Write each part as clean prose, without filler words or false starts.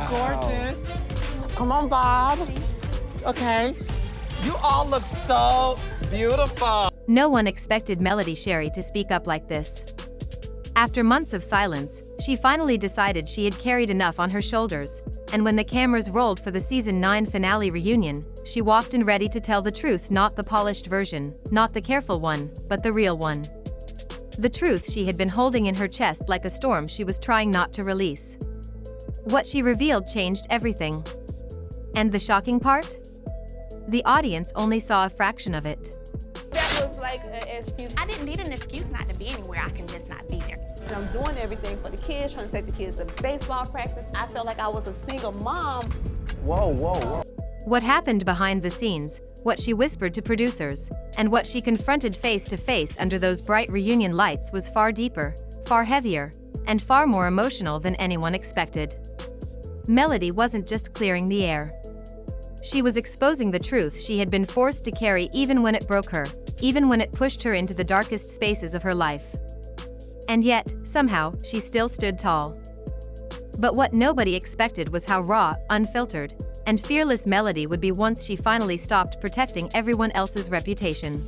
look gorgeous. Come on, Bob. Okay. You all look so beautiful. No one expected Melody Shari to speak up like this. After months of silence, she finally decided she had carried enough on her shoulders, and when the cameras rolled for the season 9 finale reunion, she walked in ready to tell the truth, not the polished version, not the careful one, but the real one. The truth she had been holding in her chest like a storm she was trying not to release. What she revealed changed everything. And the shocking part? The audience only saw a fraction of it. That was like an excuse. I didn't need an excuse not to be anywhere. I can just not be there. And I'm doing everything for the kids, trying to take the kids to baseball practice. I felt like I was a single mom. Whoa, whoa, whoa. What happened behind the scenes, what she whispered to producers, and what she confronted face to face under those bright reunion lights was far deeper, far heavier, and far more emotional than anyone expected. Melody wasn't just clearing the air. She was exposing the truth she had been forced to carry even when it broke her, even when it pushed her into the darkest spaces of her life. And yet, somehow, she still stood tall. But what nobody expected was how raw, unfiltered, and fearless Melody would be once she finally stopped protecting everyone else's reputation.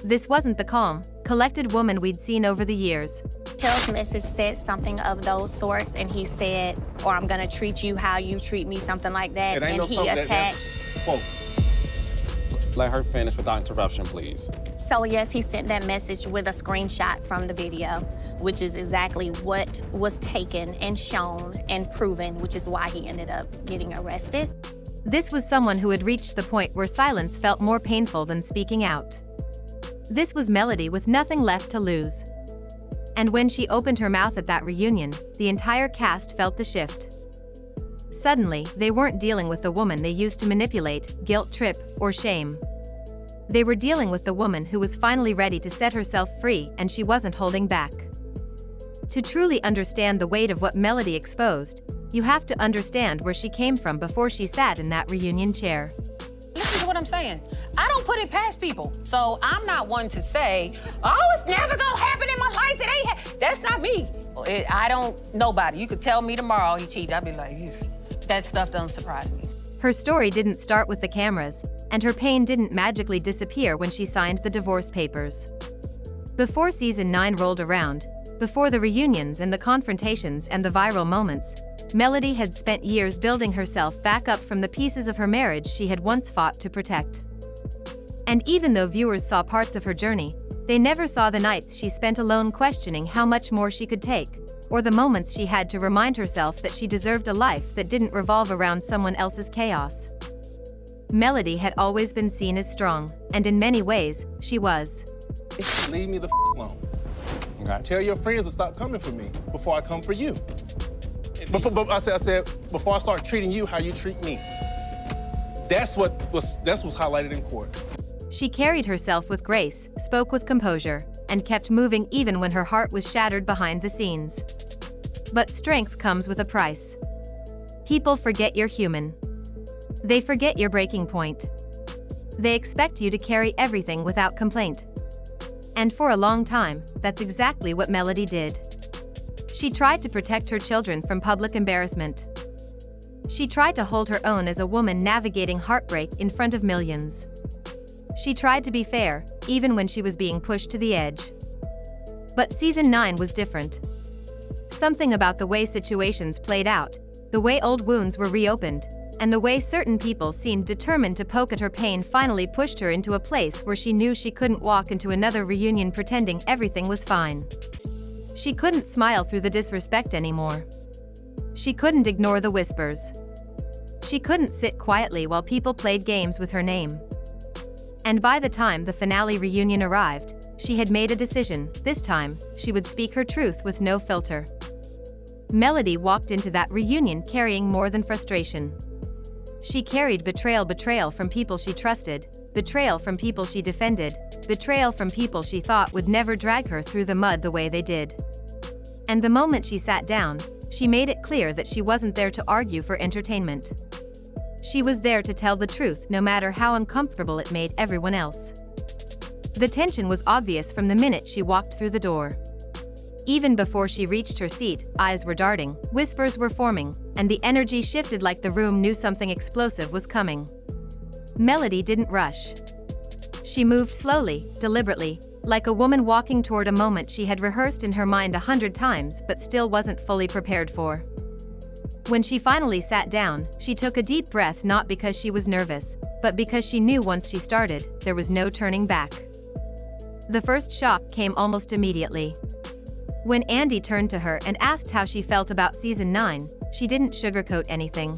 This wasn't the calm, collected woman we'd seen over the years. Tell's message said something of those sorts, and he said, or I'm gonna treat you how you treat me, something like that, and he attached. Quote. Let her finish without interruption, please. So yes, he sent that message with a screenshot from the video, which is exactly what was taken and shown and proven, which is why he ended up getting arrested. This was someone who had reached the point where silence felt more painful than speaking out. This was Melody with nothing left to lose. And when she opened her mouth at that reunion, the entire cast felt the shift. Suddenly, they weren't dealing with the woman they used to manipulate, guilt trip, or shame. They were dealing with the woman who was finally ready to set herself free, and she wasn't holding back. To truly understand the weight of what Melody exposed, you have to understand where she came from before she sat in that reunion chair. Listen to what I'm saying. I don't put it past people. So I'm not one to say, oh, it's never gonna happen in my life. It ain't That's not me. Nobody. You could tell me tomorrow he cheated. I'd be like, that stuff doesn't surprise me. Her story didn't start with the cameras, and her pain didn't magically disappear when she signed the divorce papers. Before season 9 rolled around, before the reunions and the confrontations and the viral moments, Melody had spent years building herself back up from the pieces of her marriage she had once fought to protect. And even though viewers saw parts of her journey, they never saw the nights she spent alone questioning how much more she could take, or the moments she had to remind herself that she deserved a life that didn't revolve around someone else's chaos. Melody had always been seen as strong, and in many ways, she was. Leave me the alone. Okay. Tell your friends to stop coming for me before I come for you. I said, before I start treating you how you treat me. That's what's highlighted in court. She carried herself with grace, spoke with composure, and kept moving even when her heart was shattered behind the scenes. But strength comes with a price. People forget you're human. They forget your breaking point. They expect you to carry everything without complaint. And for a long time, that's exactly what Melody did. She tried to protect her children from public embarrassment. She tried to hold her own as a woman navigating heartbreak in front of millions. She tried to be fair, even when she was being pushed to the edge. But season 9 was different. Something about the way situations played out, the way old wounds were reopened, and the way certain people seemed determined to poke at her pain finally pushed her into a place where she knew she couldn't walk into another reunion pretending everything was fine. She couldn't smile through the disrespect anymore. She couldn't ignore the whispers. She couldn't sit quietly while people played games with her name. And by the time the finale reunion arrived, she had made a decision. This time, she would speak her truth with no filter. Melody walked into that reunion carrying more than frustration. She carried betrayal from people she trusted, betrayal from people she defended, betrayal from people she thought would never drag her through the mud the way they did. And the moment she sat down, she made it clear that she wasn't there to argue for entertainment. She was there to tell the truth no matter how uncomfortable it made everyone else. The tension was obvious from the minute she walked through the door. Even before she reached her seat, eyes were darting, whispers were forming, and the energy shifted like the room knew something explosive was coming. Melody didn't rush. She moved slowly, deliberately, like a woman walking toward a moment she had rehearsed in her mind 100 times but still wasn't fully prepared for. When she finally sat down, she took a deep breath, not because she was nervous, but because she knew once she started, there was no turning back. The first shock came almost immediately. When Andy turned to her and asked how she felt about season 9, she didn't sugarcoat anything.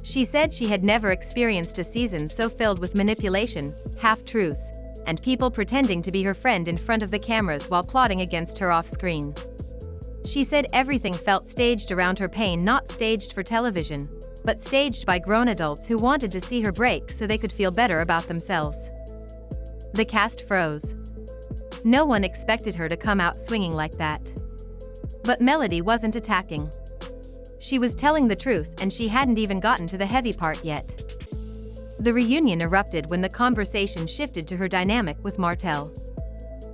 She said she had never experienced a season so filled with manipulation, half-truths, and people pretending to be her friend in front of the cameras while plotting against her off-screen. She said everything felt staged around her pain, not staged for television, but staged by grown adults who wanted to see her break so they could feel better about themselves. The cast froze. No one expected her to come out swinging like that. But Melody wasn't attacking. She was telling the truth, and she hadn't even gotten to the heavy part yet. The reunion erupted when the conversation shifted to her dynamic with Martell.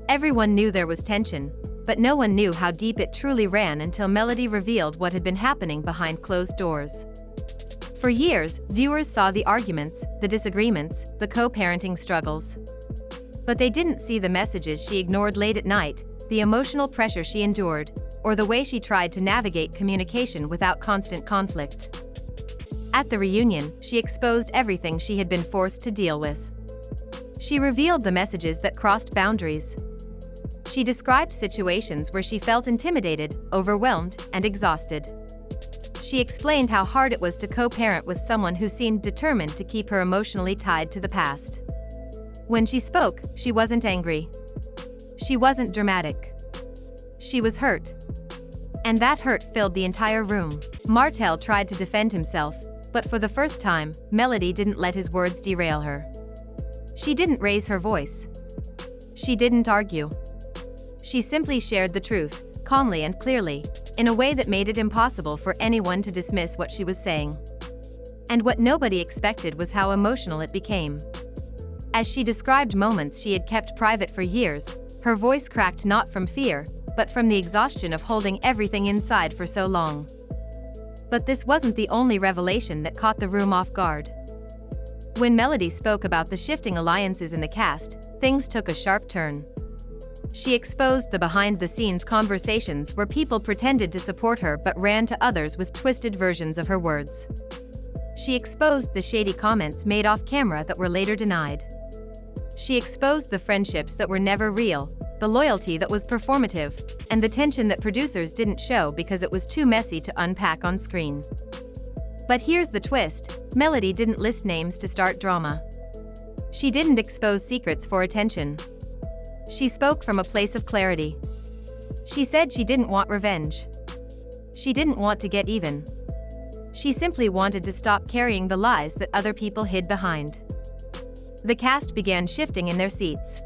Everyone knew there was tension, but no one knew how deep it truly ran until Melody revealed what had been happening behind closed doors. For years, viewers saw the arguments, the disagreements, the co-parenting struggles. But they didn't see the messages she ignored late at night, the emotional pressure she endured, or the way she tried to navigate communication without constant conflict. At the reunion, she exposed everything she had been forced to deal with. She revealed the messages that crossed boundaries. She described situations where she felt intimidated, overwhelmed, and exhausted. She explained how hard it was to co-parent with someone who seemed determined to keep her emotionally tied to the past. When she spoke, she wasn't angry. She wasn't dramatic. She was hurt. And that hurt filled the entire room. Martell tried to defend himself, but for the first time, Melody didn't let his words derail her. She didn't raise her voice. She didn't argue. She simply shared the truth, calmly and clearly, in a way that made it impossible for anyone to dismiss what she was saying. And what nobody expected was how emotional it became. As she described moments she had kept private for years, her voice cracked not from fear, but from the exhaustion of holding everything inside for so long. But this wasn't the only revelation that caught the room off guard. When Melody spoke about the shifting alliances in the cast, things took a sharp turn. She exposed the behind-the-scenes conversations where people pretended to support her but ran to others with twisted versions of her words. She exposed the shady comments made off camera that were later denied. She exposed the friendships that were never real, the loyalty that was performative, and the tension that producers didn't show because it was too messy to unpack on screen. But here's the twist: Melody didn't list names to start drama. She didn't expose secrets for attention. She spoke from a place of clarity. She said she didn't want revenge. She didn't want to get even. She simply wanted to stop carrying the lies that other people hid behind. The cast began shifting in their seats.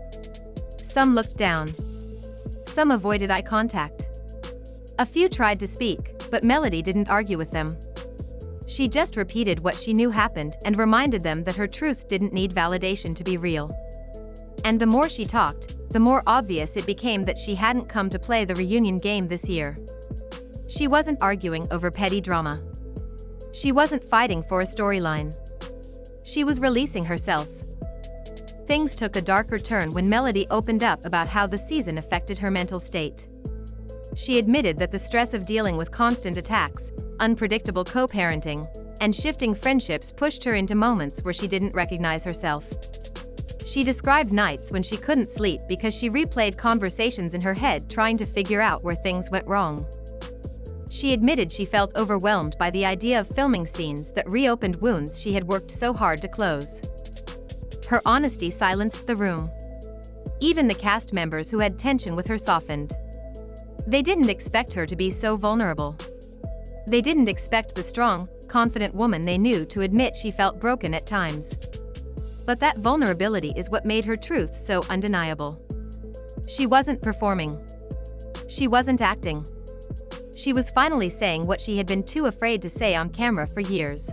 Some looked down. Some avoided eye contact. A few tried to speak, but Melody didn't argue with them. She just repeated what she knew happened and reminded them that her truth didn't need validation to be real. And the more she talked, the more obvious it became that she hadn't come to play the reunion game this year. She wasn't arguing over petty drama. She wasn't fighting for a storyline. She was releasing herself. Things took a darker turn when Melody opened up about how the season affected her mental state. She admitted that the stress of dealing with constant attacks, unpredictable co-parenting, and shifting friendships pushed her into moments where she didn't recognize herself. She described nights when she couldn't sleep because she replayed conversations in her head trying to figure out where things went wrong. She admitted she felt overwhelmed by the idea of filming scenes that reopened wounds she had worked so hard to close. Her honesty silenced the room. Even the cast members who had tension with her softened. They didn't expect her to be so vulnerable. They didn't expect the strong, confident woman they knew to admit she felt broken at times. But that vulnerability is what made her truth so undeniable. She wasn't performing. She wasn't acting. She was finally saying what she had been too afraid to say on camera for years.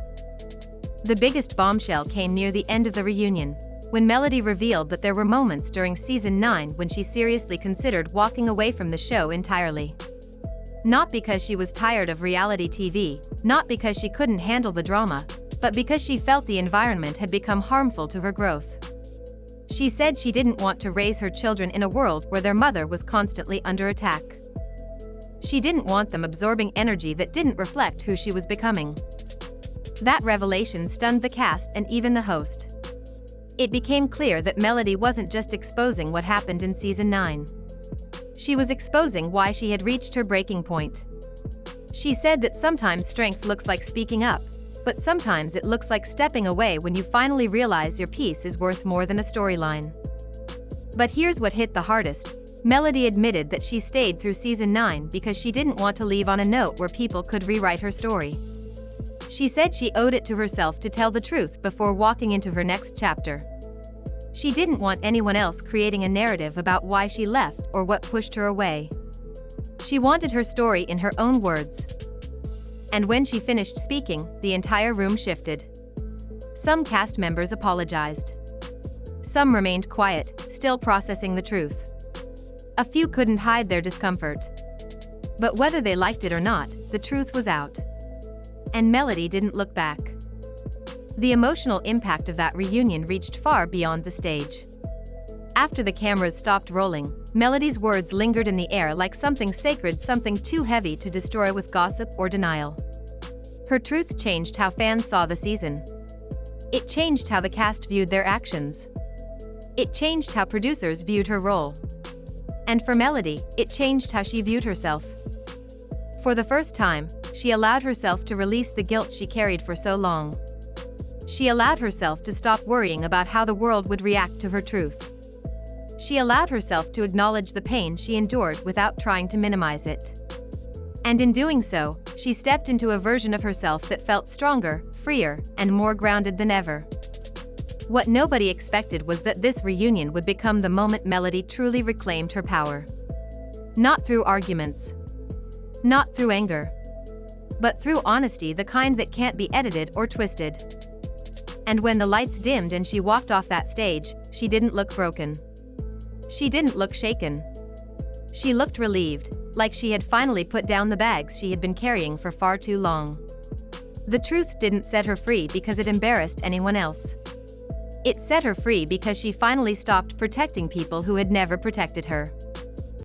The biggest bombshell came near the end of the reunion, when Melody revealed that there were moments during season 9 when she seriously considered walking away from the show entirely. Not because she was tired of reality TV, not because she couldn't handle the drama, but because she felt the environment had become harmful to her growth. She said she didn't want to raise her children in a world where their mother was constantly under attack. She didn't want them absorbing energy that didn't reflect who she was becoming. That revelation stunned the cast and even the host. It became clear that Melody wasn't just exposing what happened in season 9. She was exposing why she had reached her breaking point. She said that sometimes strength looks like speaking up, but sometimes it looks like stepping away when you finally realize your piece is worth more than a storyline. But here's what hit the hardest. Melody admitted that she stayed through season 9 because she didn't want to leave on a note where people could rewrite her story. She said she owed it to herself to tell the truth before walking into her next chapter. She didn't want anyone else creating a narrative about why she left or what pushed her away. She wanted her story in her own words. And when she finished speaking, the entire room shifted. Some cast members apologized. Some remained quiet, still processing the truth. A few couldn't hide their discomfort. But whether they liked it or not, the truth was out. And Melody didn't look back. The emotional impact of that reunion reached far beyond the stage. After the cameras stopped rolling, Melody's words lingered in the air like something sacred, something too heavy to destroy with gossip or denial. Her truth changed how fans saw the season. It changed how the cast viewed their actions. It changed how producers viewed her role. And for Melody, it changed how she viewed herself. For the first time, she allowed herself to release the guilt she carried for so long. She allowed herself to stop worrying about how the world would react to her truth. She allowed herself to acknowledge the pain she endured without trying to minimize it. And in doing so, she stepped into a version of herself that felt stronger, freer, and more grounded than ever. What nobody expected was that this reunion would become the moment Melody truly reclaimed her power. Not through arguments. Not through anger. But through honesty, the kind that can't be edited or twisted. And when the lights dimmed and she walked off that stage, she didn't look broken. She didn't look shaken. She looked relieved, like she had finally put down the bags she had been carrying for far too long. The truth didn't set her free because it embarrassed anyone else. It set her free because she finally stopped protecting people who had never protected her.